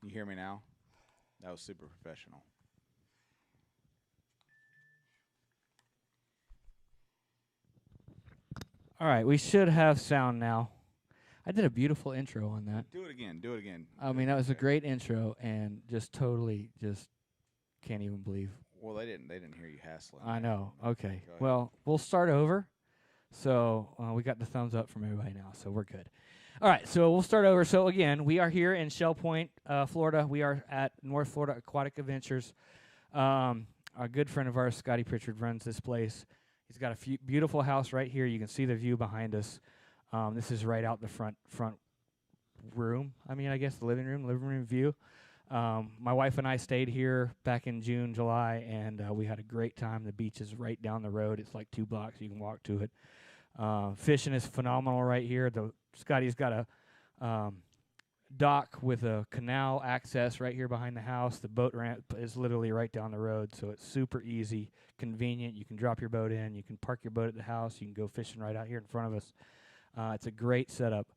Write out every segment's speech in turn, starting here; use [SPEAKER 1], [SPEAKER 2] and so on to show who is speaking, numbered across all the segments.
[SPEAKER 1] You hear me now? That was super professional.
[SPEAKER 2] All right, we should have sound now. I did a beautiful intro on that.
[SPEAKER 1] Do it again. Do it again.
[SPEAKER 2] I mean, that was a great intro, and just totally just can't even believe.
[SPEAKER 1] Well, they didn't hear you hassling.
[SPEAKER 2] I know. Okay.
[SPEAKER 1] Go ahead.
[SPEAKER 2] Well, we'll start over. So we got the thumbs up from everybody now, so we're good. All right, so we'll start over. So again, we are here in Shell Point, Florida. We are at North Florida Aquatic Adventures. A good friend of ours, Scotty Pritchard, runs this place. He's got a beautiful house right here. You can see the view behind us. This is right out the front room. I mean, I guess the living room view. My wife and I stayed here back in June, July, and we had a great time. The beach is right down the road. It's like 2 blocks. You can walk to it. Fishing is phenomenal right here. Scotty's got a dock with a canal access right here behind the house. The boat ramp is literally right down the road, so it's super easy, convenient. You can drop your boat in. You can park your boat at the house. You can go fishing right out here in front of us. It's a great setup.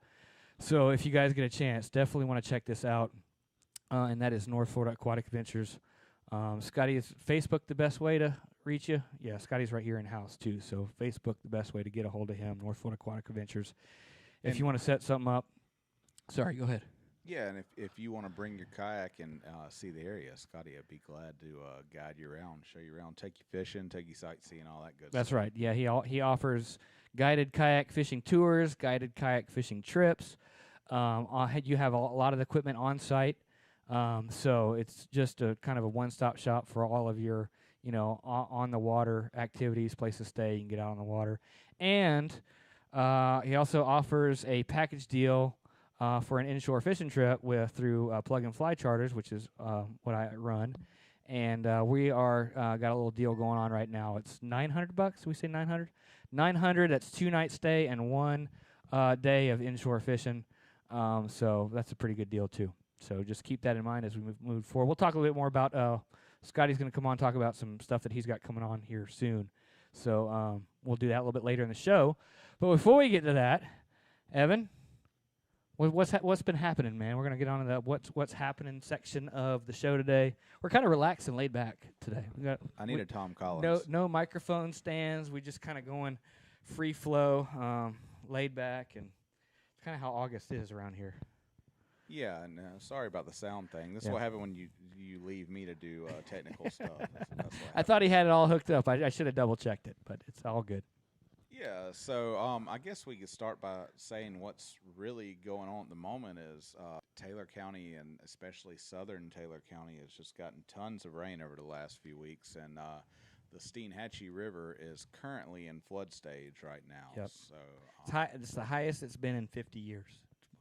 [SPEAKER 2] So if you guys get a chance, definitely want to check this out. And that is North Florida Aquatic Adventures. Scotty, is Facebook the best way to reach you? Yeah, Scotty's right here in house too. So Facebook the best way to get a hold of him. North Florida Aquatic Adventures. If you want to set something up, sorry, go ahead.
[SPEAKER 1] Yeah, and if you want to bring your kayak and see the area, Scotty would be glad to guide you around, show you around, take you fishing, take you sightseeing, all that good stuff.
[SPEAKER 2] That's right. Yeah, he offers guided kayak fishing tours, guided kayak fishing trips. You have a lot of the equipment on site. So it's just a kind of a one-stop shop for all of your, on the water activities, place to stay. You can get out on the water. And he also offers a package deal for an inshore fishing trip through Plug and Fly Charters, which is what I run. And we are got a little deal going on right now. It's $900. We say 900. 900. That's 2 night stay and 1 day of inshore fishing. So that's a pretty good deal too. So just keep that in mind as we move forward. We'll talk a little bit more about Scotty's going to come on and talk about some stuff that he's got coming on here soon. So we'll do that a little bit later in the show. But before we get to that, Evan, what's been happening, man? We're going to get on to that what's happening section of the show today. We're kind of relaxed and laid back today.
[SPEAKER 1] I need a Tom Collins.
[SPEAKER 2] No microphone stands. We just kind of going free flow, laid back, and it's kind of how August is around here.
[SPEAKER 1] Yeah, and sorry about the sound thing. This is what happens when you leave me to do technical stuff. That's
[SPEAKER 2] I thought he had it all hooked up. I should have double-checked it, but it's all good.
[SPEAKER 1] Yeah, so I guess we could start by saying what's really going on at the moment is Taylor County, and especially southern Taylor County, has just gotten tons of rain over the last few weeks, and the Steinhatchee River is currently in flood stage right now.
[SPEAKER 2] Yep.
[SPEAKER 1] So
[SPEAKER 2] it's the highest it's been in 50 years,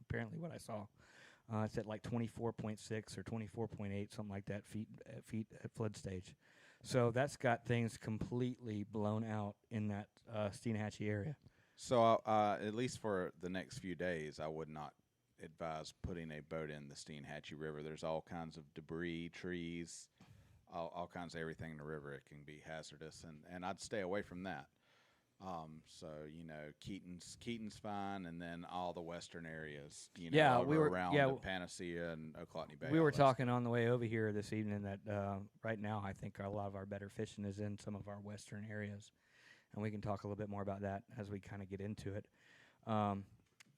[SPEAKER 2] apparently what I saw. It's at like 24.6 or 24.8, something like that, feet at flood stage. So that's got things completely blown out in that Steinhatchee area.
[SPEAKER 1] So at least for the next few days, I would not advise putting a boat in the Steinhatchee River. There's all kinds of debris, trees, all kinds of everything in the river. It can be hazardous, and I'd stay away from that. So Keaton's fine, and then all the western areas, around the Panacea and Ochlockonee Bay.
[SPEAKER 2] We were talking on the way over here this evening that right now I think a lot of our better fishing is in some of our western areas, and we can talk a little bit more about that as we kind of get into it.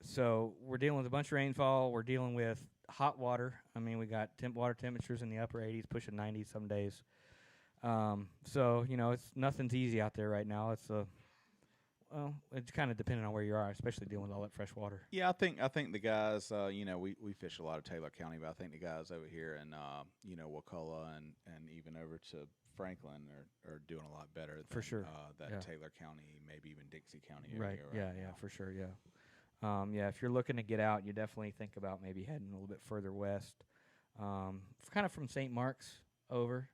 [SPEAKER 2] So we're dealing with a bunch of rainfall. We're dealing with hot water. I mean, we got water temperatures in the upper 80s, pushing 90 some days. So nothing's easy out there right now. Well, it's kind of depending on where you are, especially dealing with all that fresh water.
[SPEAKER 1] Yeah, I think the guys, we fish a lot of Taylor County, but I think the guys over here in, Wakulla and even over to Franklin are doing a lot better than
[SPEAKER 2] for sure.
[SPEAKER 1] Taylor County, maybe even Dixie County
[SPEAKER 2] area.
[SPEAKER 1] Right,
[SPEAKER 2] yeah, for sure, yeah. If you're looking to get out, you definitely think about maybe heading a little bit further west, kind of from St. Mark's over.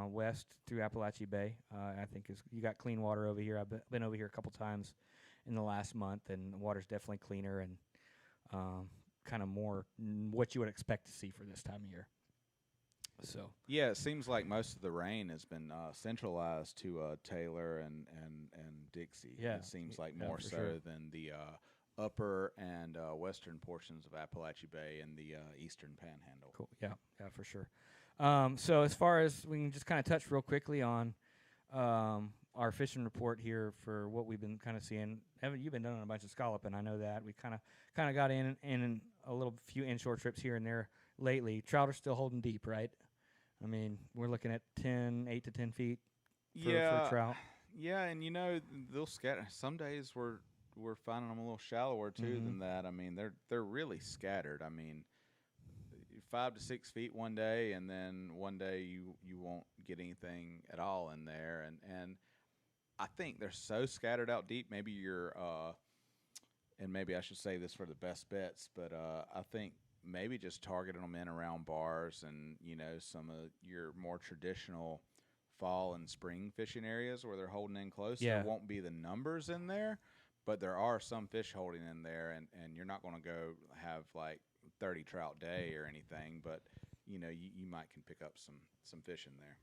[SPEAKER 2] West through Apalachee Bay, I think you got clean water over here. I've been over here a couple times in the last month, and the water's definitely cleaner and kind of more what you would expect to see for this time of year. So
[SPEAKER 1] yeah, it seems like most of the rain has been centralized to Taylor and Dixie.
[SPEAKER 2] Yeah,
[SPEAKER 1] it seems like more so
[SPEAKER 2] sure.
[SPEAKER 1] than the upper and western portions of Apalachee Bay and the eastern Panhandle.
[SPEAKER 2] Cool. Yeah, yeah, for sure. So as far as we can just kind of touch real quickly on our fishing report here for what we've been kind of seeing. Evan, you've been doing a bunch of scalloping. I know that. We kind of got in a little few inshore trips here and there lately. Trout are still holding deep, right? I mean, we're looking at 8 to 10 feet for trout.
[SPEAKER 1] Yeah, and they'll scatter. Some days we're finding them a little shallower too than that. I mean, they're really scattered. I mean, 5 to 6 feet one day, and then one day you won't get anything at all in there. And I think they're so scattered out deep. Maybe you're, and maybe I should say this for the best bets, but I think maybe just targeting them in around bars and some of your more traditional fall and spring fishing areas where they're holding in close.
[SPEAKER 2] Yeah.
[SPEAKER 1] There won't be the numbers in there, but there are some fish holding in there, and you're not going to go have like 30 trout day or anything, but you might can pick up some fish in there.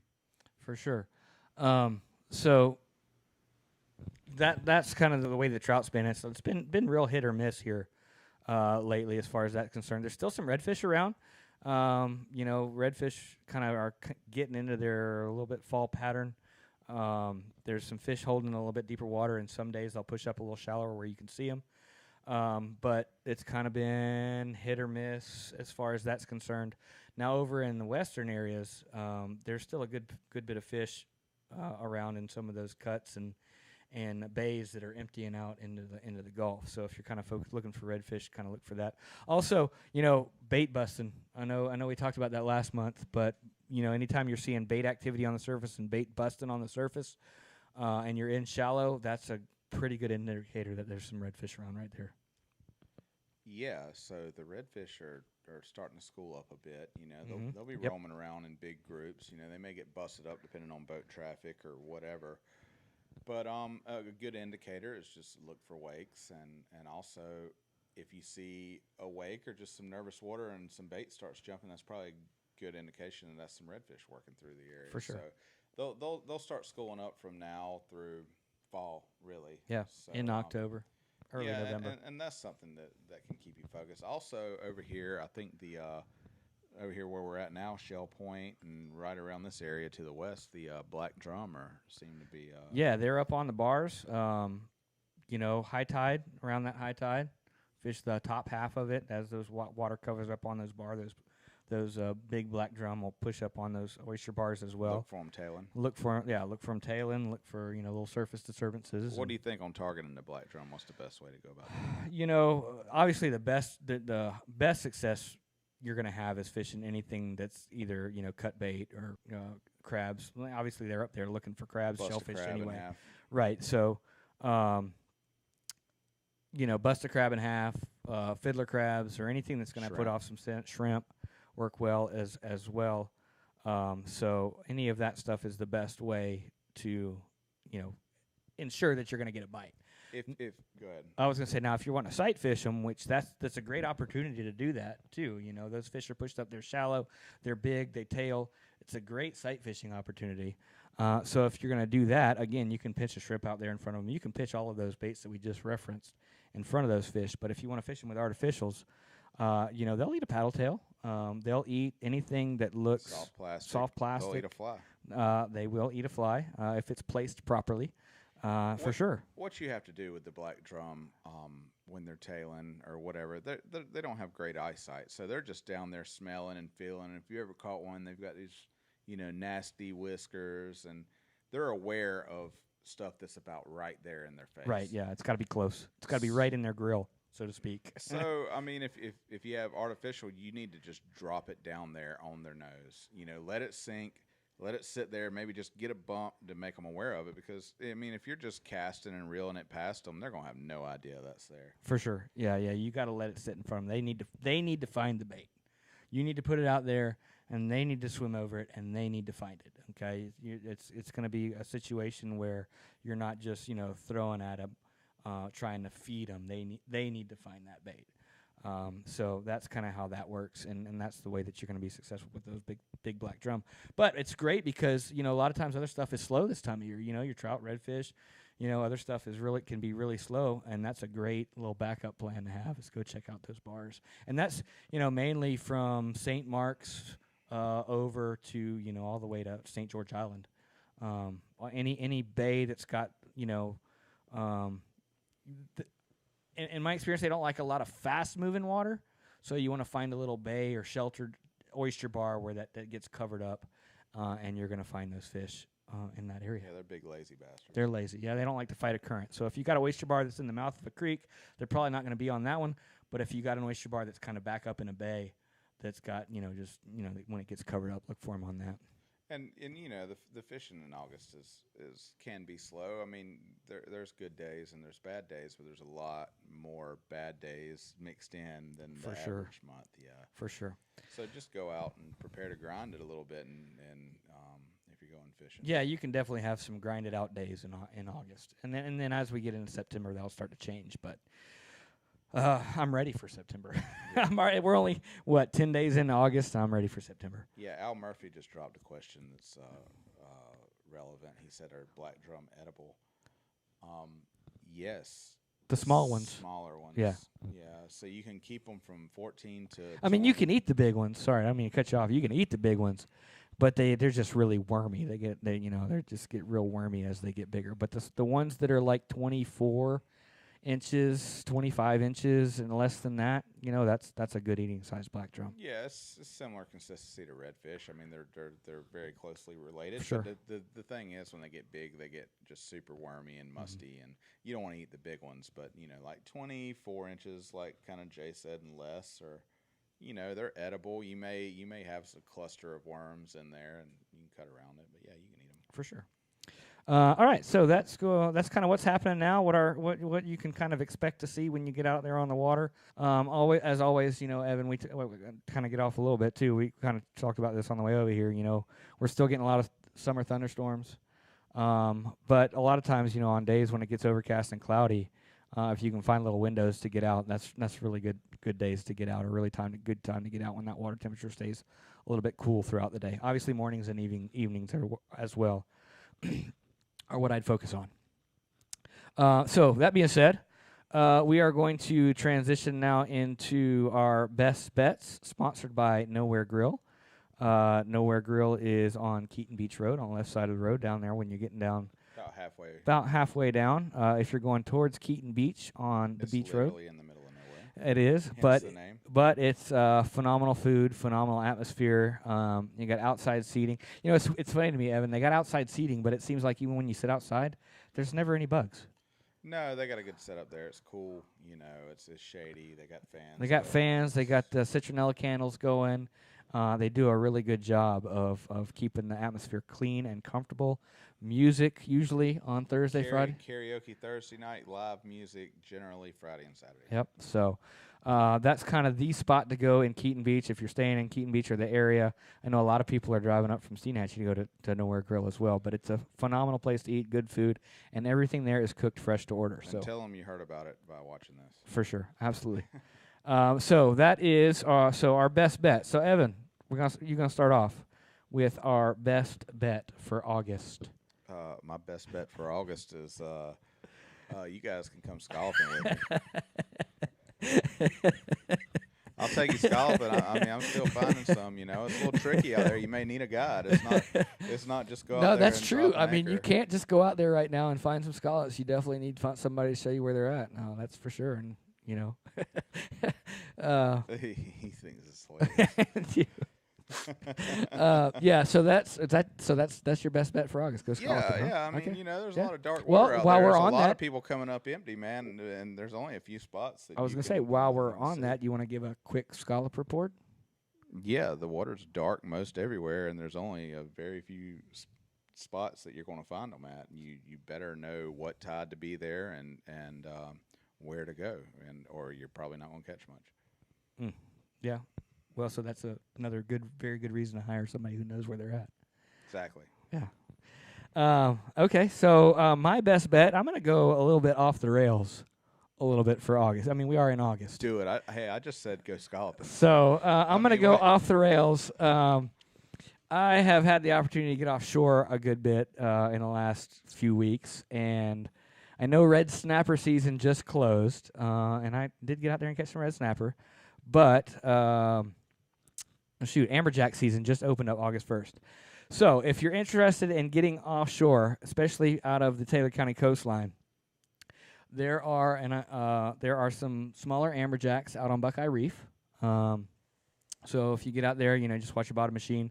[SPEAKER 2] For sure. So that's kind of the way the trout's been. So it's been real hit or miss here lately as far as that's concerned. There's still some redfish around. Redfish kind of are getting into their a little bit fall pattern. There's some fish holding a little bit deeper water, and some days they'll push up a little shallower where you can see them. But it's kind of been hit or miss as far as that's concerned. Now over in the western areas, there's still a good bit of fish around in some of those cuts and bays that are emptying out into the Gulf. So if you're kind of looking for redfish, kind of look for that. Also, bait busting. I know we talked about that last month, but anytime you're seeing bait activity on the surface and bait busting on the surface, and you're in shallow, that's a pretty good indicator that there's some redfish around right there.
[SPEAKER 1] Yeah, so the redfish are starting to school up a bit. They'll be
[SPEAKER 2] Yep.
[SPEAKER 1] roaming around in big groups. They may get busted up depending on boat traffic or whatever. But a good indicator is just look for wakes, and also if you see a wake or just some nervous water and some bait starts jumping, that's probably a good indication that that's some redfish working through the area.
[SPEAKER 2] For sure.
[SPEAKER 1] So they'll start schooling up from now through fall, really.
[SPEAKER 2] Yeah,
[SPEAKER 1] So,
[SPEAKER 2] in October, early
[SPEAKER 1] yeah,
[SPEAKER 2] November.
[SPEAKER 1] and that's something that can keep you focused. Also over here, I think over here where we're at now, Shell Point, and right around this area to the west, the black drummer seem to be.
[SPEAKER 2] Yeah, they're up on the bars. High tide, around that high tide, fish the top half of it as those water covers up on those bars. Those big black drum will push up on those oyster bars as well.
[SPEAKER 1] Look for them tailing.
[SPEAKER 2] Look for them tailing. Look for little surface disturbances.
[SPEAKER 1] What do you think on targeting the black drum? What's the best way to go about it?
[SPEAKER 2] Obviously the best success you're going to have is fishing anything that's either cut bait or crabs. Well, obviously they're up there looking for crabs,
[SPEAKER 1] Bust a
[SPEAKER 2] shellfish
[SPEAKER 1] crab in
[SPEAKER 2] anyway.
[SPEAKER 1] half.
[SPEAKER 2] Right. So, bust a crab in half, fiddler crabs, or anything that's going to put
[SPEAKER 1] Shrimp.
[SPEAKER 2] off some scent. Shrimp work well as well. So any of that stuff is the best way to ensure that you're going to get a bite.
[SPEAKER 1] If go ahead.
[SPEAKER 2] I was going to say, now, if you want to sight fish them, which that's a great opportunity to do that, too. Those fish are pushed up. They're shallow. They're big. They tail. It's a great sight fishing opportunity. So if you're going to do that, again, you can pitch a shrimp out there in front of them. You can pitch all of those baits that we just referenced in front of those fish. But if you want to fish them with artificials, they'll eat a paddle tail. They'll eat anything that looks soft plastic.
[SPEAKER 1] They'll eat a fly.
[SPEAKER 2] They will eat a fly if it's placed properly. For sure.
[SPEAKER 1] What you have to do with the black drum when they're tailing or whatever, they don't have great eyesight, so they're just down there smelling and feeling. And if you ever caught one, they've got these nasty whiskers, and they're aware of stuff that's about right there in their face.
[SPEAKER 2] Right. Yeah. It's got to be close. It's got to be right in their grill, so to speak.
[SPEAKER 1] So I mean, if you have artificial, you need to just drop it down there on their nose. Let it sink. Let it sit there, maybe just get a bump to make them aware of it, because, I mean, if you're just casting and reeling it past them, they're going to have no idea that's there.
[SPEAKER 2] For sure. Yeah, you got to let it sit in front of them. They need to find the bait. You need to put it out there, and they need to swim over it, and they need to find it, okay? It's going to be a situation where you're not just, throwing at them, trying to feed them. They need to find that bait. So that's kind of how that works, and that's the way that you're going to be successful with those big black drum. But it's great because a lot of times other stuff is slow this time of year. Your trout, redfish, Other stuff can be really slow, and that's a great little backup plan to have. Is go check out those bars, and that's mainly from St. Mark's over to all the way to St. George Island. Any bay that's got in my experience, they don't like a lot of fast moving water, so you want to find a little bay or sheltered oyster bar where that gets covered up, and you're going to find those fish in that area.
[SPEAKER 1] Yeah, they're big lazy bastards.
[SPEAKER 2] They're lazy. Yeah, they don't like to fight a current. So if you got an oyster bar that's in the mouth of a creek, they're probably not going to be on that one. But if you got an oyster bar that's kind of back up in a bay, that's got when it gets covered up, look for them on that.
[SPEAKER 1] And the fishing in August is can be slow. I mean, there's good days and there's bad days, but there's a lot more bad days mixed in than the average month. Yeah,
[SPEAKER 2] for sure.
[SPEAKER 1] So just go out and prepare to grind it a little bit, and if you're going fishing.
[SPEAKER 2] Yeah, you can definitely have some grinded out days in August, and then as we get into September, that'll start to change. But I'm ready for September. Yeah. We're only 10 days into August. I'm ready for September.
[SPEAKER 1] Yeah, Al Murphy just dropped a question that's relevant. He said, "Are black drum edible?" Yes.
[SPEAKER 2] The small ones.
[SPEAKER 1] Smaller ones.
[SPEAKER 2] Yeah.
[SPEAKER 1] Yeah. So you can keep them from 14 to.
[SPEAKER 2] I mean, you can eat the big ones. Sorry, I don't mean to cut you off. You can eat the big ones, but they're just really wormy. They just get real wormy as they get bigger. But the ones that are like 24 inches, 25 inches, and less than that, that's a good eating size black drum.
[SPEAKER 1] Yeah, it's similar consistency to redfish. I mean, they're very closely related.
[SPEAKER 2] Sure.
[SPEAKER 1] But the thing is, when they get big, they get just super wormy and musty, and you don't want to eat the big ones. But like 24 inches, like kind of Jay said, and less, or they're edible. You may have a cluster of worms in there, and you can cut around it. But yeah, you can eat them
[SPEAKER 2] for sure. All right, so that's kind of what's happening now. What you can kind of expect to see when you get out there on the water. As always, Evan, we kind of get off a little bit too. We kind of talked about this on the way over here. We're still getting a lot of summer thunderstorms, but a lot of times, on days when it gets overcast and cloudy, if you can find little windows to get out, that's really good days to get out, or really good time to get out when that water temperature stays a little bit cool throughout the day. Obviously, mornings and evenings as well. Are what I'd focus on. So that being said, we are going to transition now into our best bets, sponsored by Nowhere Grill. Nowhere Grill is on Keaton Beach Road, on the left side of the road down there when you're getting down. About halfway down. If you're going towards Keaton Beach on the beach road.
[SPEAKER 1] It's literally in the middle of nowhere.
[SPEAKER 2] It is,
[SPEAKER 1] Hence the name.
[SPEAKER 2] But it's phenomenal food, phenomenal atmosphere. You got outside seating. It's funny to me, Evan. They got outside seating, but it seems like even when you sit outside, there's never any bugs.
[SPEAKER 1] No, they got a good setup there. It's cool. It's shady. They got fans.
[SPEAKER 2] They got fans. They got the citronella candles going. They do a really good job of keeping the atmosphere clean and comfortable. Music usually on Thursday, Friday.
[SPEAKER 1] Karaoke Thursday night, live music generally Friday and Saturday.
[SPEAKER 2] Yep. So that's kind of the spot to go in Keaton Beach if you're staying in Keaton Beach or the area. I know a lot of people are driving up from Steenhatchee to go to Nowhere Grill as well, but it's a phenomenal place to eat good food, and everything there is cooked fresh to order.
[SPEAKER 1] And tell them you heard about it by watching this.
[SPEAKER 2] For sure. Absolutely. So that is our best bet. So, Evan, you're going to start off with our best bet for August.
[SPEAKER 1] My best bet for August is you guys can come scalloping with me. I'll take you scalloping. I mean, I'm still finding some. It's a little tricky out there. You may need a guide. It's not just go out there.
[SPEAKER 2] No, that's
[SPEAKER 1] and
[SPEAKER 2] true. I mean,
[SPEAKER 1] anchor.
[SPEAKER 2] you can't just go out there right now and find some scallops. You definitely need somebody to show you where they're at. No, that's for sure. And
[SPEAKER 1] he thinks it's hilarious.
[SPEAKER 2] Yeah, so that's your best bet for August. Go scalloping. Huh?
[SPEAKER 1] Yeah. I mean,
[SPEAKER 2] okay.
[SPEAKER 1] There's a lot of dark water out
[SPEAKER 2] while
[SPEAKER 1] there.
[SPEAKER 2] we're
[SPEAKER 1] There's
[SPEAKER 2] on
[SPEAKER 1] a lot
[SPEAKER 2] that,
[SPEAKER 1] of people coming up empty, man, and there's only a few spots.
[SPEAKER 2] I was gonna say, while we're on that, you want to give a quick scallop report?
[SPEAKER 1] Yeah, the water's dark most everywhere, and there's only a very few spots that you're going to find them at. You better know what tide to be there and where to go, or you're probably not going to catch much.
[SPEAKER 2] Yeah. Well, so that's another very good reason to hire somebody who knows where they're at.
[SPEAKER 1] Exactly.
[SPEAKER 2] Yeah. Okay, so my best bet, I'm going to go a little bit off the rails a little bit for August. I mean, we are in August.
[SPEAKER 1] Do it. I just said go scalloping.
[SPEAKER 2] So I'm going to go off the rails. I have had the opportunity to get offshore a good bit in the last few weeks, and I know red snapper season just closed, and I did get out there and catch some red snapper, but amberjack season just opened up August 1st. So if you're interested in getting offshore, especially out of the Taylor County coastline, there are some smaller amberjacks out on Buckeye Reef. So if you get out there, just watch your bottom machine,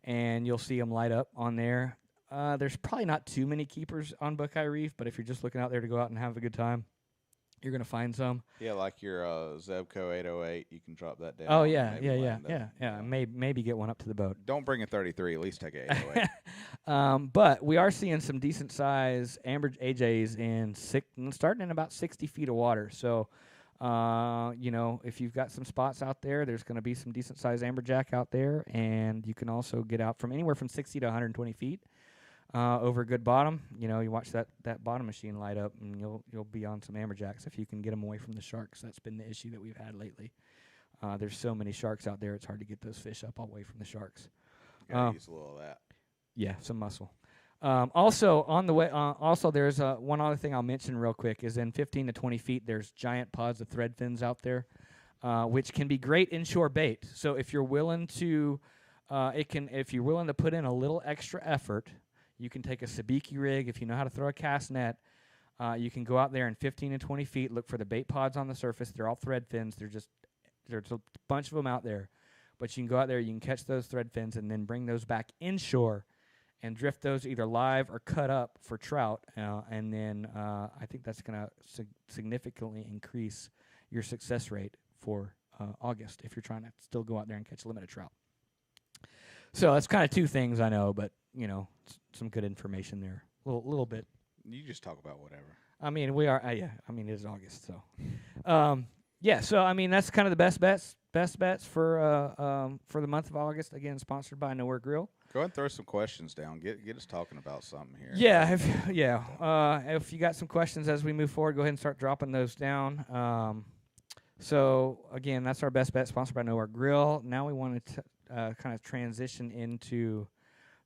[SPEAKER 2] and you'll see them light up on there. There's probably not too many keepers on Buckeye Reef, but if you're just looking out there to go out and have a good time, you're going to find some.
[SPEAKER 1] Yeah, like your Zebco 808, you can drop that down.
[SPEAKER 2] Oh, yeah. Maybe get one up to the boat.
[SPEAKER 1] Don't bring a 33, at least take a 808.
[SPEAKER 2] But we are seeing some decent size amber AJs starting in about 60 feet of water. So, if you've got some spots out there, there's going to be some decent size amberjack out there, and you can also get out from anywhere from 60 to 120 feet. Over a good bottom, you watch that bottom machine light up, and you'll be on some amberjacks if you can get them away from the sharks. That's been the issue that we've had lately. There's so many sharks out there; it's hard to get those fish up all the way from the sharks.
[SPEAKER 1] Gotta use a little of that.
[SPEAKER 2] Yeah, some muscle. Also on the way, there's one other thing I'll mention real quick is in 15 to 20 feet. There's giant pods of thread fins out there, which can be great inshore bait. So if you're willing to, if you're willing to put in a little extra effort. You can take a sabiki rig. If you know how to throw a cast net, you can go out there in 15 and 20 feet, look for the bait pods on the surface. They're all thread fins. There's a bunch of them out there. But you can go out there, you can catch those thread fins, and then bring those back inshore and drift those either live or cut up for trout. And then I think that's going to significantly increase your success rate for August if you're trying to still go out there and catch limited trout. So that's kind of two things I know, but some good information there. A little bit.
[SPEAKER 1] You just talk about whatever.
[SPEAKER 2] I mean, we are. it is August, so. So I mean, that's kind of the best bets for the month of August. Again, sponsored by Nowhere Grill.
[SPEAKER 1] Go ahead and throw some questions down. Get us talking about something here.
[SPEAKER 2] Yeah, if you got some questions as we move forward, go ahead and start dropping those down. So again, that's our best bet, sponsored by Nowhere Grill. Now we want to kind of transition into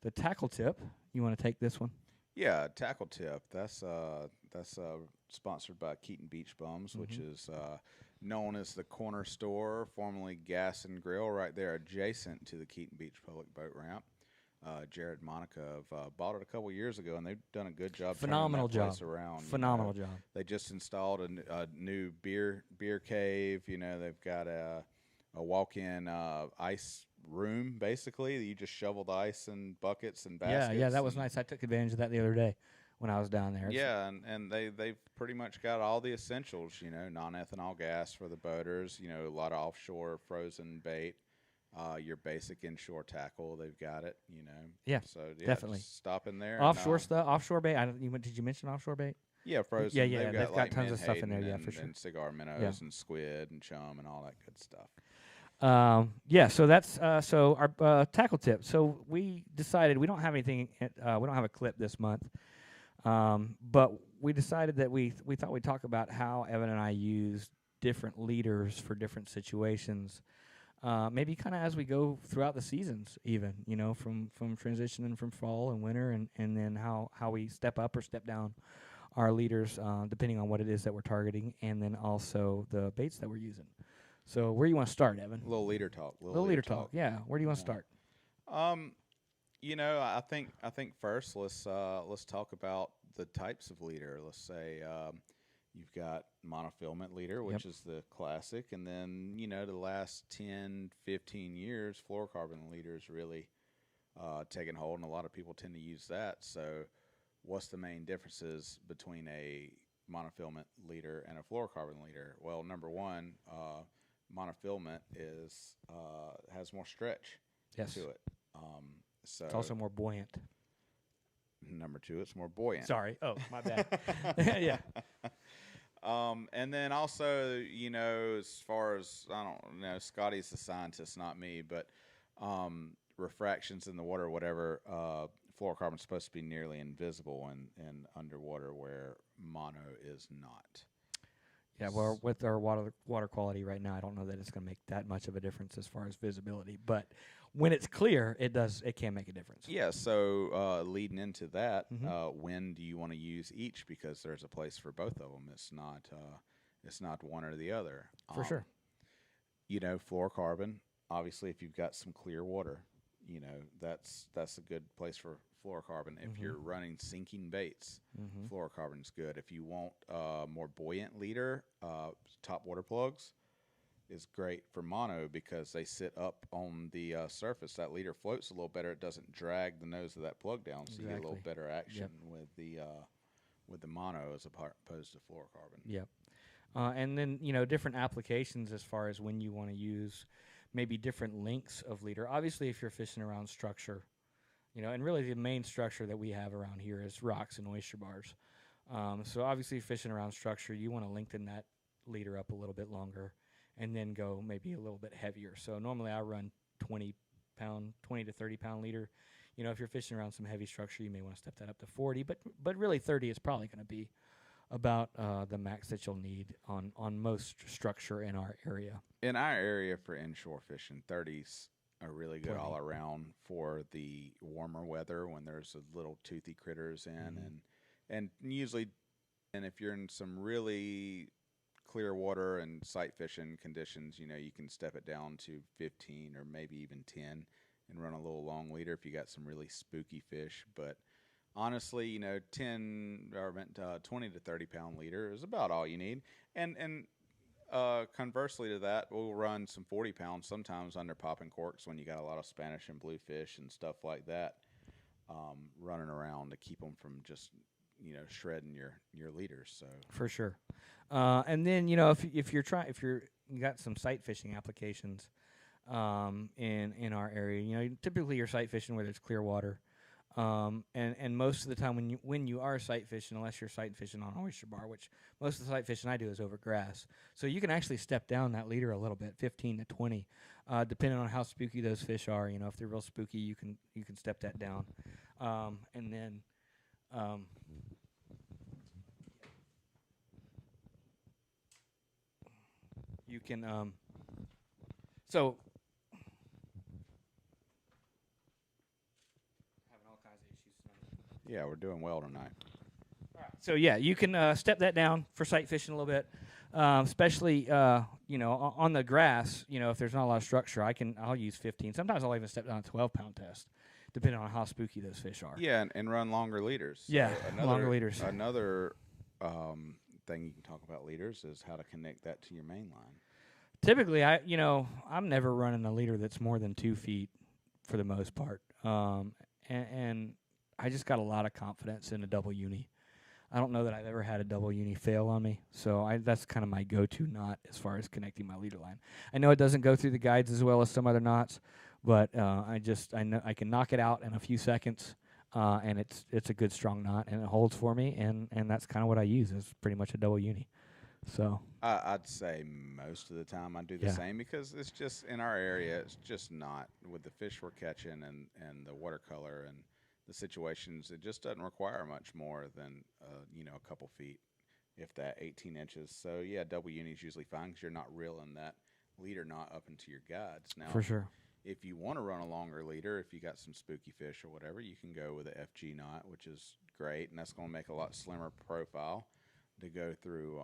[SPEAKER 2] the tackle tip. You want to take this one?
[SPEAKER 1] Yeah, tackle tip. That's sponsored by Keaton Beach Bums, which is known as the corner store, formerly Gas and Grill, right there adjacent to the Keaton Beach Public Boat Ramp. Jared Monica bought it a couple years ago, and they've done a good job.
[SPEAKER 2] Phenomenal
[SPEAKER 1] turning that
[SPEAKER 2] job.
[SPEAKER 1] place around.
[SPEAKER 2] Phenomenal job.
[SPEAKER 1] They just installed a new beer cave. They've got a walk-in ice room, basically. You just shovel the ice in buckets and baskets.
[SPEAKER 2] Yeah, that was nice. I took advantage of that the other day when I was down there.
[SPEAKER 1] Yeah, and they've pretty much got all the essentials, non-ethanol gas for the boaters, a lot of offshore frozen bait, your basic inshore tackle, they've got it,
[SPEAKER 2] Yeah,
[SPEAKER 1] so
[SPEAKER 2] definitely.
[SPEAKER 1] Just stop in there.
[SPEAKER 2] Offshore stuff, offshore bait. Did you mention offshore bait?
[SPEAKER 1] Yeah, frozen.
[SPEAKER 2] Yeah, they've got tons of stuff in there,
[SPEAKER 1] and,
[SPEAKER 2] for sure.
[SPEAKER 1] And cigar minnows and squid and chum and all that good stuff.
[SPEAKER 2] So that's our tackle tip. So we decided we don't have anything. We don't have a clip this month, but we decided that we thought we'd talk about how Evan and I use different leaders for different situations. Maybe kind of as we go throughout the seasons, even from transitioning from fall and winter, and then how we step up or step down our leaders depending on what it is that we're targeting, and then also the baits that we're using. So where do you want to start, Evan?
[SPEAKER 1] Little leader talk.
[SPEAKER 2] Little leader talk. Yeah. Where do you want to start?
[SPEAKER 1] I think first let's talk about the types of leader. Let's say you've got monofilament leader, which is the classic, and then the last 10, 15 years, fluorocarbon leader is really taken hold, and a lot of people tend to use that. So, what's the main differences between a monofilament leader and a fluorocarbon leader? Well, number one, monofilament has more stretch to it. So
[SPEAKER 2] it's also more buoyant.
[SPEAKER 1] Number two, it's more buoyant.
[SPEAKER 2] Sorry. Oh, my bad. Yeah.
[SPEAKER 1] And then also, as far as, I don't know, Scotty's the scientist, not me, but refractions in the water, whatever, fluorocarbon's supposed to be nearly invisible in underwater, where mono is not.
[SPEAKER 2] Yeah, well, with our water quality right now, I don't know that it's going to make that much of a difference as far as visibility. But when it's clear, it can make a difference.
[SPEAKER 1] Yeah, so leading into that,
[SPEAKER 2] Mm-hmm.
[SPEAKER 1] when do you want to use each? Because there's a place for both of them. It's not one or the other.
[SPEAKER 2] For sure.
[SPEAKER 1] Fluorocarbon. Obviously, if you've got some clear water, that's a good place for fluorocarbon. If
[SPEAKER 2] Mm-hmm.
[SPEAKER 1] you're running sinking baits,
[SPEAKER 2] Mm-hmm.
[SPEAKER 1] fluorocarbon's good. If you want more buoyant leader, top water plugs is great for mono because they sit up on the surface. That leader floats a little better. It doesn't drag the nose of that plug down, so you get a little better action with the mono as opposed to fluorocarbon.
[SPEAKER 2] Yep. And then different applications as far as when you want to use maybe different lengths of leader. Obviously, if you're fishing around structure, and really the main structure that we have around here is rocks and oyster bars. So obviously, fishing around structure, you want to lengthen that leader up a little bit longer, and then go maybe a little bit heavier. So normally I run 20 to 30 pound leader. If you're fishing around some heavy structure, you may want to step that up to 40, but really 30 is probably going to be about the max that you'll need on most structure in our area.
[SPEAKER 1] In our area for inshore fishing, 30s are really good
[SPEAKER 2] 20.
[SPEAKER 1] all around for the warmer weather when there's a little toothy critters in,
[SPEAKER 2] Mm-hmm.
[SPEAKER 1] and usually, and if you're in some really clear water and sight fishing conditions, you can step it down to 15 or maybe even 10 and run a little long leader if you got some really spooky fish. But honestly, 20 to 30 pound leader is about all you need. And conversely to that, we'll run some 40 pounds sometimes under popping corks when you got a lot of Spanish and bluefish and stuff like that running around to keep them from just shredding your leaders. So
[SPEAKER 2] For sure. And then if you got some sight fishing applications in our area, typically you're sight fishing where there's clear water. And most of the time when you are sight fishing, unless you're sight fishing on oyster bar, which most of the sight fishing I do is over grass, so you can actually step down that leader a little bit, 15 to 20, depending on how spooky those fish are. If they're real spooky, you can step that down, and then. You can so having all kinds of issues tonight.
[SPEAKER 1] yeah, we're doing well tonight.
[SPEAKER 2] All right. So yeah, you can step that down for sight fishing a little bit, especially on the grass. If there's not a lot of structure, I'll use 15. Sometimes I'll even step down a 12-pound test, depending on how spooky those fish are.
[SPEAKER 1] Yeah, and run longer leaders.
[SPEAKER 2] Yeah, longer leaders.
[SPEAKER 1] Another thing you can talk about leaders is how to connect that to your main line.
[SPEAKER 2] Typically, I'm never running a leader that's more than 2 feet for the most part, and I just got a lot of confidence in a double uni. I don't know that I've ever had a double uni fail on me, so that's kind of my go-to knot as far as connecting my leader line. I know it doesn't go through the guides as well as some other knots, but I know I can knock it out in a few seconds, and it's a good strong knot, and it holds for me, and that's kind of what I use is pretty much a double uni. So
[SPEAKER 1] I'd say most of the time I do the same because it's just in our area. It's just not with the fish we're catching and the watercolor and the situations. It just doesn't require much more than a couple feet, if that, 18 inches. So yeah, double uni is usually fine because you're not reeling that leader knot up into your guides. Now,
[SPEAKER 2] for sure.
[SPEAKER 1] if you want to run a longer leader, if you got some spooky fish or whatever, you can go with a FG knot, which is great, and that's going to make a lot slimmer profile to go through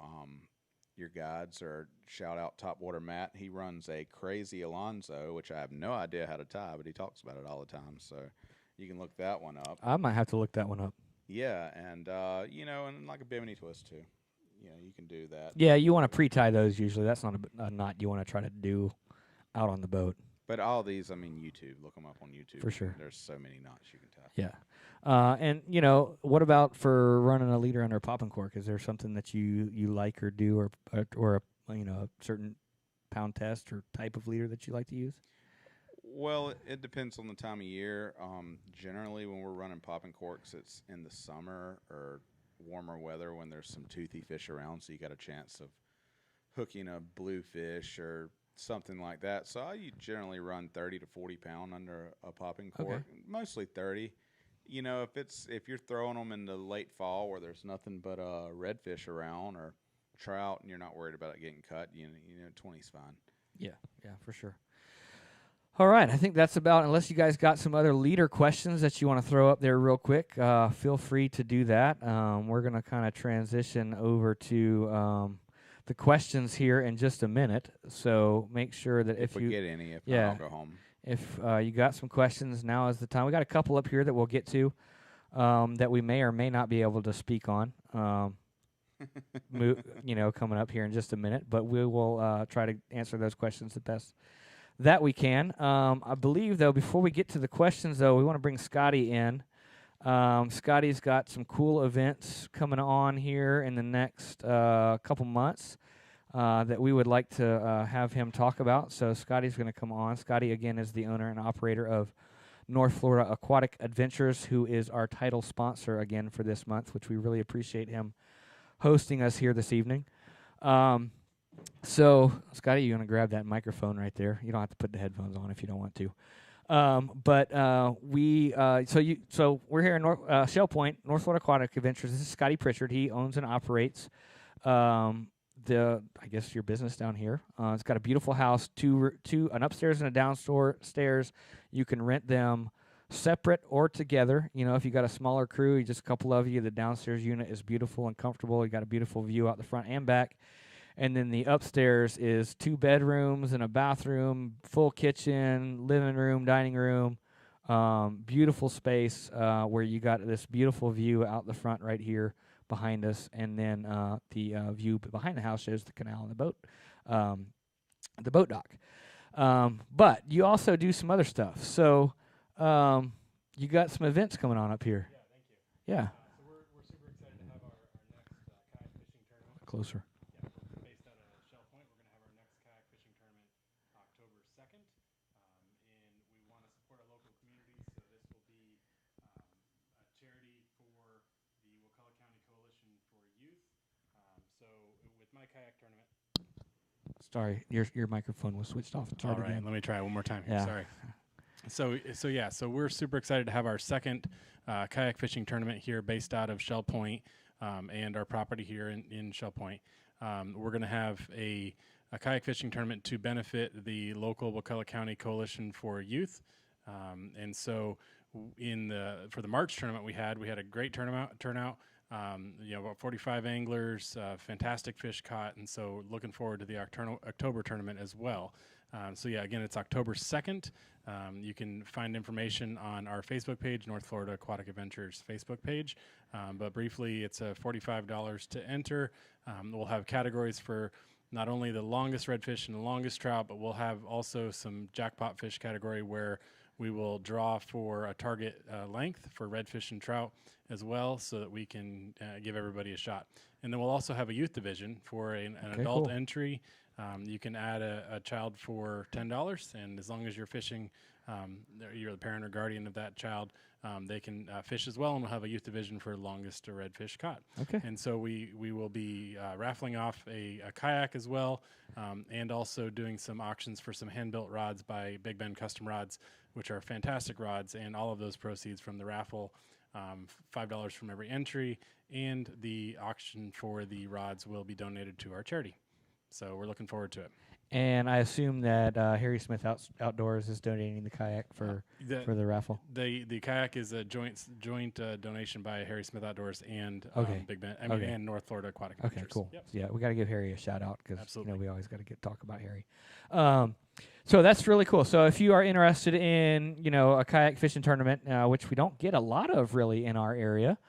[SPEAKER 1] your guides. Or shout out Topwater Matt. He runs a crazy Alonzo, which I have no idea how to tie, but he talks about it all the time. So you can look that one up.
[SPEAKER 2] I might have to look that one up.
[SPEAKER 1] Yeah, and and like a bimini twist too. You can do that.
[SPEAKER 2] Yeah, you want to pre-tie those usually. That's not a knot you want to try to do out on the boat.
[SPEAKER 1] But all these, YouTube. Look them up on YouTube.
[SPEAKER 2] For sure.
[SPEAKER 1] There's so many knots you can tie.
[SPEAKER 2] Yeah. And, what about for running a leader under a popping cork? Is there something that you like or do or a certain pound test or type of leader that you like to use?
[SPEAKER 1] Well, it depends on the time of year. Generally, when we're running popping corks, it's in the summer or warmer weather when there's some toothy fish around, so you got a chance of hooking a bluefish or something like that. So I generally run 30 to 40 pound under a popping cork, mostly 30. If you're throwing them in the late fall where there's nothing but redfish around or trout and you're not worried about it getting cut, 20's fine.
[SPEAKER 2] Yeah, for sure. All right, I think that's about. Unless you guys got some other leader questions that you want to throw up there real quick, feel free to do that. We're going to kind of transition over to the questions here in just a minute. So make sure that if
[SPEAKER 1] we
[SPEAKER 2] you
[SPEAKER 1] get any, if
[SPEAKER 2] yeah,
[SPEAKER 1] not, I'll go home.
[SPEAKER 2] If you got some questions, now is the time. We got a couple up here that we'll get to that we may or may not be able to speak on. Coming up here in just a minute, but we will try to answer those questions the best that we can. I believe, though, before we get to the questions, though, we want to bring Scotty in. Scotty's got some cool events coming on here in the next couple months that we would like to have him talk about. So Scotty's going to come on. Scotty, again, is the owner and operator of North Florida Aquatic Adventures, who is our title sponsor again for this month, which we really appreciate him hosting us here this evening. So, Scotty, you're going to grab that microphone right there. You don't have to put the headphones on if you don't want to. So we're here in Shell Point, North Florida Aquatic Adventures. This is Scotty Pritchard. He owns and operates your business down here. It's got a beautiful house, an upstairs and a downstairs. You can rent them separate or together. You know, if you got a smaller crew, just a couple of you, the downstairs unit is beautiful and comfortable. You got a beautiful view out the front and back. And then the upstairs is 2 bedrooms and a bathroom, full kitchen, living room, dining room, beautiful space where you got this beautiful view out the front right here behind us. And then the view behind the house shows the canal and the boat dock. But you also do some other stuff. So you got some events coming on up here.
[SPEAKER 3] Yeah, thank you.
[SPEAKER 2] Yeah.
[SPEAKER 3] So we're super excited to have our next kayak fishing tournament.
[SPEAKER 2] Closer.
[SPEAKER 3] Based out of Shell Point. We're going to have our next kayak fishing tournament October 2nd. And we want to support our local community, so this will be a charity for the Wakulla County Coalition for Youth. So with my kayak tournament.
[SPEAKER 2] Sorry, your microphone was switched off. It's
[SPEAKER 3] All right, let me try it one more time here.
[SPEAKER 2] Yeah.
[SPEAKER 3] Sorry. So we're super excited to have our second kayak fishing tournament here based out of Shell Point and our property here in Shell Point. We're going to have a kayak fishing tournament to benefit the local Wakulla County Coalition for Youth. And so for the March tournament we had a great turnout. About 45 anglers, fantastic fish caught, and so looking forward to the October tournament as well. Again, it's October 2nd. You can find information on our Facebook page, North Florida Aquatic Adventures Facebook page. But briefly, it's $45 to enter. We'll have categories for not only the longest redfish and the longest trout, but we'll have also some jackpot fish category where we will draw for a target length for redfish and trout as well, so that we can give everybody a shot. And then we'll also have a youth division for an adult entry. You can add a child for $10, and as long as you're fishing, you're the parent or guardian of that child, they can fish as well, and we'll have a youth division for longest redfish caught.
[SPEAKER 2] Okay.
[SPEAKER 3] And so we will be raffling off a kayak as well, and also doing some auctions for some hand-built rods by Big Ben Custom Rods, which are fantastic rods, and all of those proceeds from the raffle, $5 from every entry, and the auction for the rods will be donated to our charity. So we're looking forward to it.
[SPEAKER 2] And I assume that Harry Smith Outdoors is donating the kayak for the raffle.
[SPEAKER 3] The kayak is a joint donation by Harry Smith Outdoors and Big Ben. And North Florida Aquatic Adventures.
[SPEAKER 2] Okay, cool.
[SPEAKER 3] Yep.
[SPEAKER 2] Yeah, we got to give Harry a shout out because we always got to talk about Harry. So that's really cool. So if you are interested in a kayak fishing tournament, which we don't get a lot of really in our area.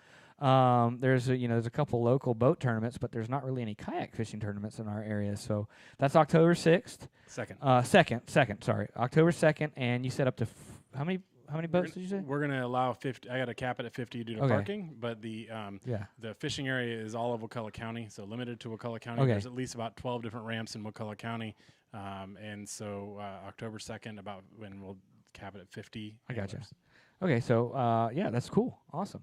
[SPEAKER 2] There's a couple local boat tournaments, but there's not really any kayak fishing tournaments in our area. So that's October 6th. Second. Sorry, October 2nd. And you set up to how many boats did you say?
[SPEAKER 3] We're gonna allow 50. I got to cap it at 50 due to parking, but the fishing area is all of Wakulla County, so limited to Wakulla County.
[SPEAKER 2] Okay.
[SPEAKER 3] There's at least about 12 different ramps in Wakulla County, and so October 2nd, about when we'll cap it at 50.
[SPEAKER 2] I gotcha. Okay, so that's cool, awesome.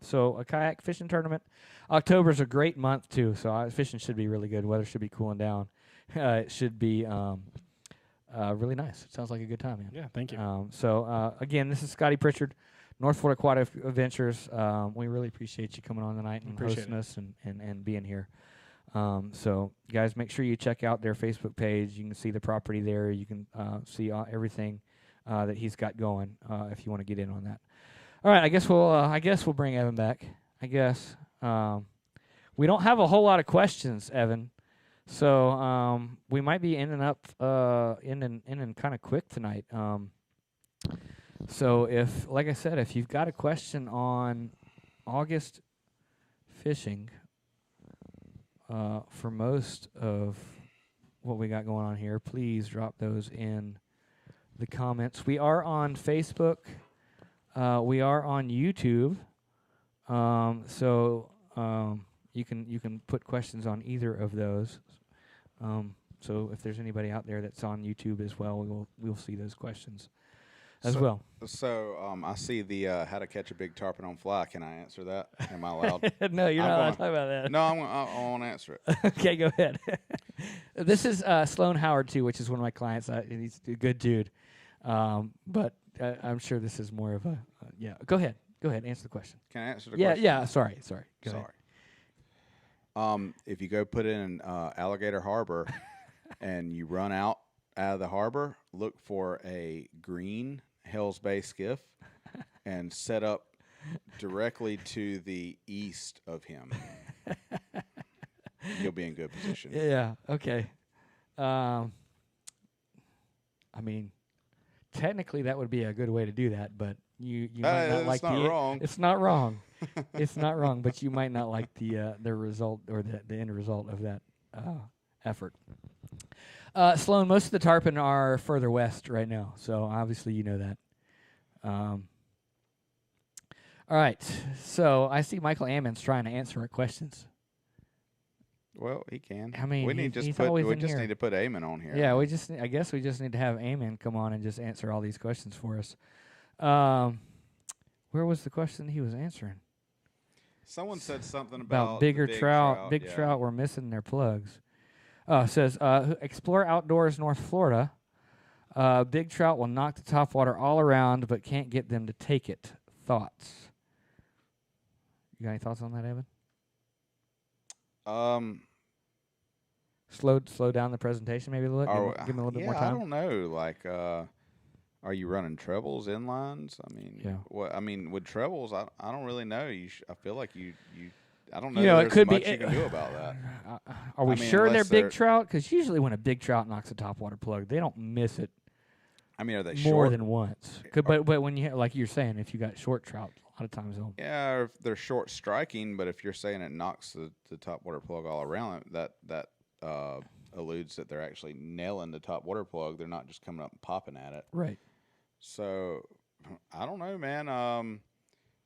[SPEAKER 2] So a kayak fishing tournament. October's a great month too, so fishing should be really good. Weather should be cooling down. It should be really nice. It sounds like a good time, man.
[SPEAKER 3] Yeah, thank you.
[SPEAKER 2] Again, this is Scotty Pritchard, North Florida Aquatic Adventures. We really appreciate you coming on tonight and hosting us and being here. So, guys, make sure you check out their Facebook page. You can see the property there. You can see everything that he's got going if you want to get in on that. All right, I guess we'll bring Evan back. I guess we don't have a whole lot of questions, Evan. So we might be ending kind of quick tonight. So like I said, if you've got a question on August fishing for most of what we got going on here, please drop those in the comments. We are on Facebook. We are on YouTube. So you can put questions on either of those. So if there's anybody out there that's on YouTube as well, we'll see those questions as well.
[SPEAKER 1] So I see the how to catch a big tarpon on fly. Can I answer that? Am I allowed?
[SPEAKER 2] No, you're not allowed to talk about that.
[SPEAKER 1] No, I won't answer it.
[SPEAKER 2] Okay, go ahead. This is Sloan Howard too, which is one of my clients. He's a good dude, but I'm sure this is more of a yeah. Go ahead, answer the question.
[SPEAKER 1] Can I answer the question?
[SPEAKER 2] Yeah. Sorry. Go
[SPEAKER 1] ahead. If you go put it in Alligator Harbor and you run out of the harbor, look for a green Hell's Bay skiff and set up directly to the east of him. You'll be in good position.
[SPEAKER 2] Yeah. Okay. I mean, technically that would be a good way to do that, but you might not like
[SPEAKER 1] the wrong.
[SPEAKER 2] It's not wrong. It's not wrong, but you might not like the result or the end result of that effort. Sloan, most of the tarpon are further west right now, so obviously you know that. All right, so I see Michael Ammon's trying to answer our questions.
[SPEAKER 1] Well, he can.
[SPEAKER 2] I mean,
[SPEAKER 1] we
[SPEAKER 2] he's
[SPEAKER 1] just need to put Eamon on here.
[SPEAKER 2] Yeah, I guess we just need to have Eamon come on and just answer all these questions for us. Where was the question he was answering?
[SPEAKER 1] Someone said something about
[SPEAKER 2] bigger
[SPEAKER 1] big
[SPEAKER 2] trout. Big
[SPEAKER 1] yeah.
[SPEAKER 2] trout were missing their plugs. Says explore outdoors North Florida. Big trout will knock the topwater all around, but can't get them to take it. Thoughts? You got any thoughts on that, Evan? Slow down the presentation maybe a little. Give me a little bit more time.
[SPEAKER 1] I don't know. Like, are you running trebles, inlines? I mean,
[SPEAKER 2] yeah.
[SPEAKER 1] What? I mean, with trebles, I don't really know. I feel like you. I don't know.
[SPEAKER 2] It could
[SPEAKER 1] much
[SPEAKER 2] be.
[SPEAKER 1] You can do about that.
[SPEAKER 2] Are we sure they're big trout? Because usually when a big trout knocks a topwater plug, they don't miss it.
[SPEAKER 1] I mean, are they
[SPEAKER 2] more
[SPEAKER 1] short?
[SPEAKER 2] Than once? But when you like you're saying, if you got short trout, a lot of times they'll.
[SPEAKER 1] Yeah, or if they're short striking, but if you're saying it knocks the topwater plug all around, that alludes that they're actually nailing the topwater plug. They're not just coming up and popping at it.
[SPEAKER 2] Right.
[SPEAKER 1] So I don't know, man.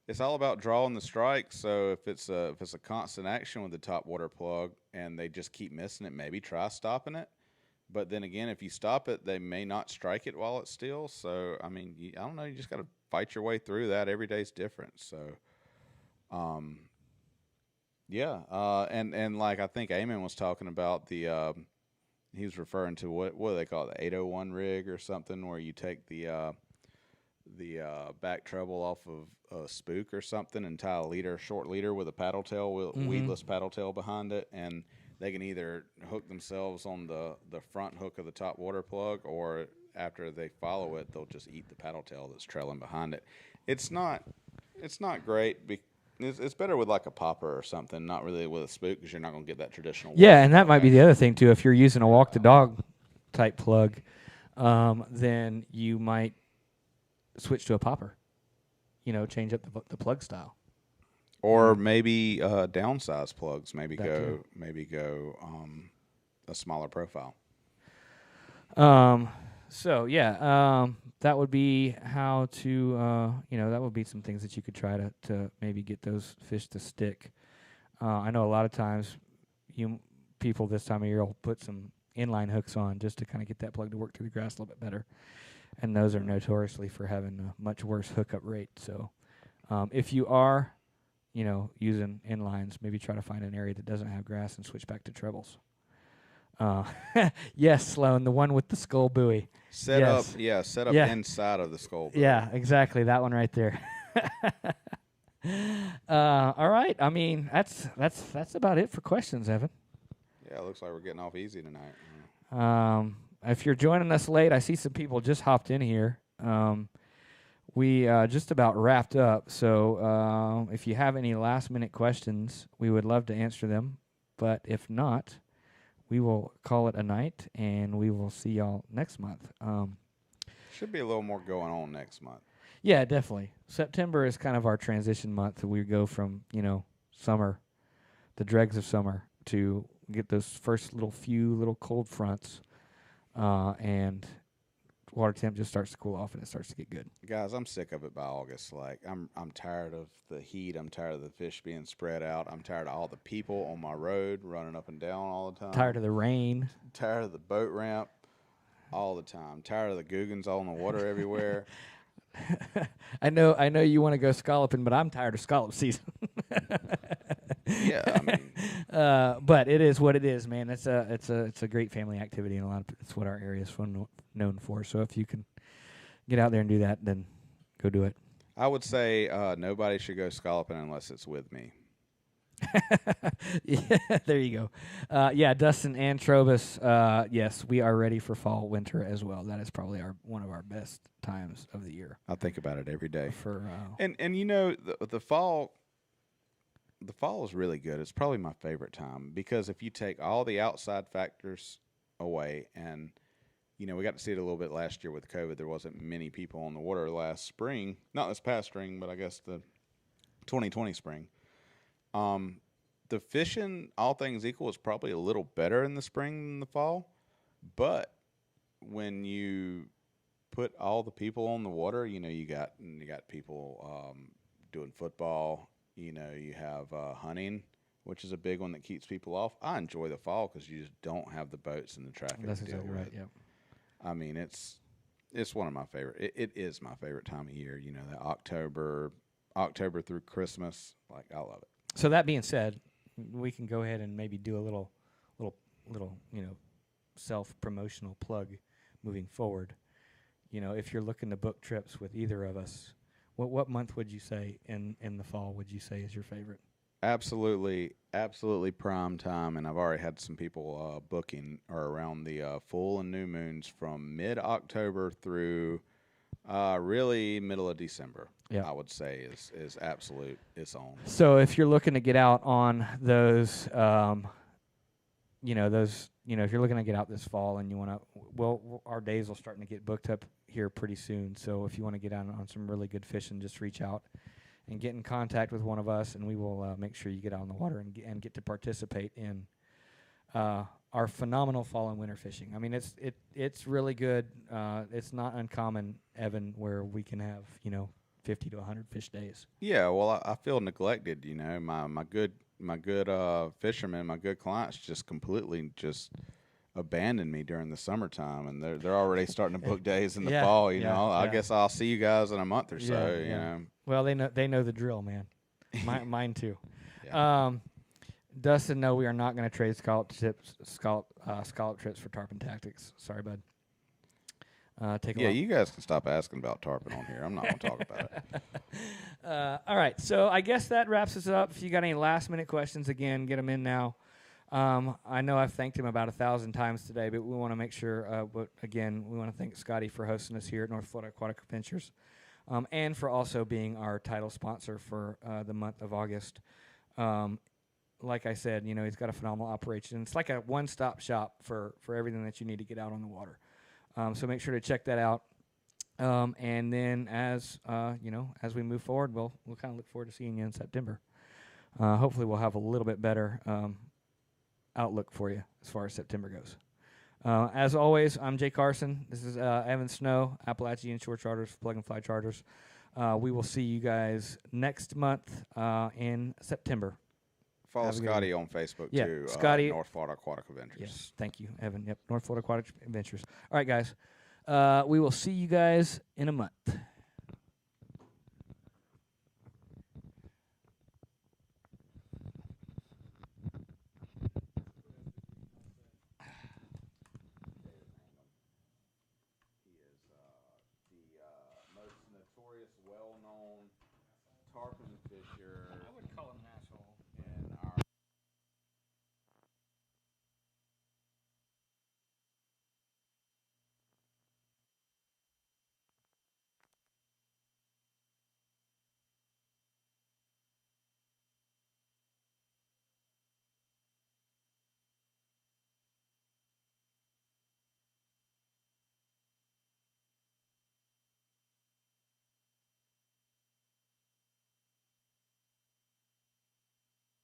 [SPEAKER 1] It's all about drawing the strike. So if it's a constant action with the topwater plug and they just keep missing it, maybe try stopping it. But then again, if you stop it, they may not strike it while it's still. So I mean, I don't know. You just got to fight your way through that. Every day's different. So, yeah. And like I think Eamon was talking about he was referring to what do they call it, the 801 rig or something, where you take the back treble off of a spook or something and tie a short leader with a paddle tail, weedless paddle tail behind it, and they can either hook themselves on the front hook of the top water plug, or after they follow it, they'll just eat the paddle tail that's trailing behind it. It's not great. It's better with like a popper or something, not really with a spook, because you're not going to get that traditional.
[SPEAKER 2] Yeah, and that might be the other thing too. If you're using a walk the dog type plug, then you might switch to a popper. Change up the plug style.
[SPEAKER 1] Or maybe downsize plugs. Maybe
[SPEAKER 2] That
[SPEAKER 1] go
[SPEAKER 2] too.
[SPEAKER 1] A smaller profile.
[SPEAKER 2] So yeah, that would be how to that would be some things that you could try to maybe get those fish to stick. I know a lot of times people this time of year will put some inline hooks on just to kind of get that plug to work through the grass a little bit better, and those are notoriously for having a much worse hookup rate. So if you are using inlines, maybe try to find an area that doesn't have grass and switch back to trebles. Yes, Sloan, the one with the skull buoy.
[SPEAKER 1] Set up inside of the skull buoy.
[SPEAKER 2] Yeah, exactly, that one right there. All right, I mean that's about it for questions, Evan.
[SPEAKER 1] Yeah, it looks like we're getting off easy tonight.
[SPEAKER 2] If you're joining us late, I see some people just hopped in here. We just about wrapped up, so if you have any last-minute questions, we would love to answer them. But if not, we will call it a night, and we will see y'all next month.
[SPEAKER 1] Should be a little more going on next month.
[SPEAKER 2] Yeah, definitely. September is kind of our transition month. We go from, summer, the dregs of summer, to get those first few little cold fronts, and water temp just starts to cool off and it starts to get good.
[SPEAKER 1] Guys, I'm sick of it by August. Like, I'm tired of the heat. I'm tired of the fish being spread out. I'm tired of all the people on my road running up and down all the time.
[SPEAKER 2] Tired of the rain.
[SPEAKER 1] Tired of the boat ramp all the time. Tired of the googans all in the water everywhere.
[SPEAKER 2] I know you want to go scalloping, but I'm tired of scallop season.
[SPEAKER 1] Yeah, I mean,
[SPEAKER 2] but it is what it is, man. It's a great family activity, and it's what our area is known for. So if you can get out there and do that, then go do it.
[SPEAKER 1] I would say nobody should go scalloping unless it's with me.
[SPEAKER 2] Yeah, there you go. Yeah, Dustin and Trobus. Yes, we are ready for fall, winter as well. That is probably one of our best times of the year.
[SPEAKER 1] I think about it every day.
[SPEAKER 2] And
[SPEAKER 1] The fall. The fall is really good. It's probably my favorite time because if you take all the outside factors away, and we got to see it a little bit last year with COVID. There wasn't many people on the water last spring. Not this past spring, but I guess the 2020 spring. The fishing, all things equal, is probably a little better in the spring than the fall. But when you put all the people on the water, you got people doing football. You have hunting, which is a big one that keeps people off. I enjoy the fall because you just don't have the boats and the traffic
[SPEAKER 2] that's
[SPEAKER 1] to deal
[SPEAKER 2] exactly
[SPEAKER 1] with.
[SPEAKER 2] right. Yep.
[SPEAKER 1] I mean, it's one of my favorite. It is my favorite time of year. That October through Christmas. Like, I love it.
[SPEAKER 2] So that being said, we can go ahead and maybe do a little self-promotional plug moving forward. If you're looking to book trips with either of us, what month would you say in the fall would you say is your favorite?
[SPEAKER 1] Absolutely prime time, and I've already had some people booking or around the full and new moons from mid-October through really middle of December.
[SPEAKER 2] Yeah.
[SPEAKER 1] I would say is absolute its own.
[SPEAKER 2] So if you're looking to get out on those, if you're looking to get out this fall and you want to, our days will start to get booked up here pretty soon. So if you want to get out on some really good fishing, just reach out and get in contact with one of us, and we will make sure you get out on the water and get to participate in our phenomenal fall and winter fishing. I mean, it's really good. It's not uncommon, Evan, where we can have 50 to 100 fish days.
[SPEAKER 1] Yeah, well, I feel neglected. My good fishermen, my good clients, just completely abandoned me during the summertime, and they're already starting to book days in the fall. I guess I'll see you guys in a month or so. You know.
[SPEAKER 2] Well, they know the drill, man. Mine too.
[SPEAKER 1] Yeah.
[SPEAKER 2] Dustin, no, we are not going to trade scallop trips for tarpon tactics. Sorry, bud.
[SPEAKER 1] You guys can stop asking about tarpon on here. I'm not going to talk about it.
[SPEAKER 2] All right, so I guess that wraps us up. If you got any last-minute questions, again, get them in now. I know I've thanked him about 1,000 times today, but we want to make sure, we want to thank Scotty for hosting us here at North Florida Aquatic Adventures, and for also being our title sponsor for the month of August. Like I said, he's got a phenomenal operation. It's like a one-stop shop for everything that you need to get out on the water. So make sure to check that out. And then as we move forward, we'll kind of look forward to seeing you in September. Hopefully we'll have a little bit better outlook for you as far as September goes. As always, I'm Jay Carson. This is Evan Snow, Apalachee Inshore Charters, Plug and Fly Charters. We will see you guys next month in September.
[SPEAKER 1] Follow Scotty on Facebook, too.
[SPEAKER 2] Scotty.
[SPEAKER 1] North Florida Aquatic Adventures.
[SPEAKER 2] Yes, thank you, Evan. Yep, North Florida Aquatic Adventures. All right, guys. We will see you guys in a month. Most notorious, well-known tarpon fisher. I wouldn't call him that.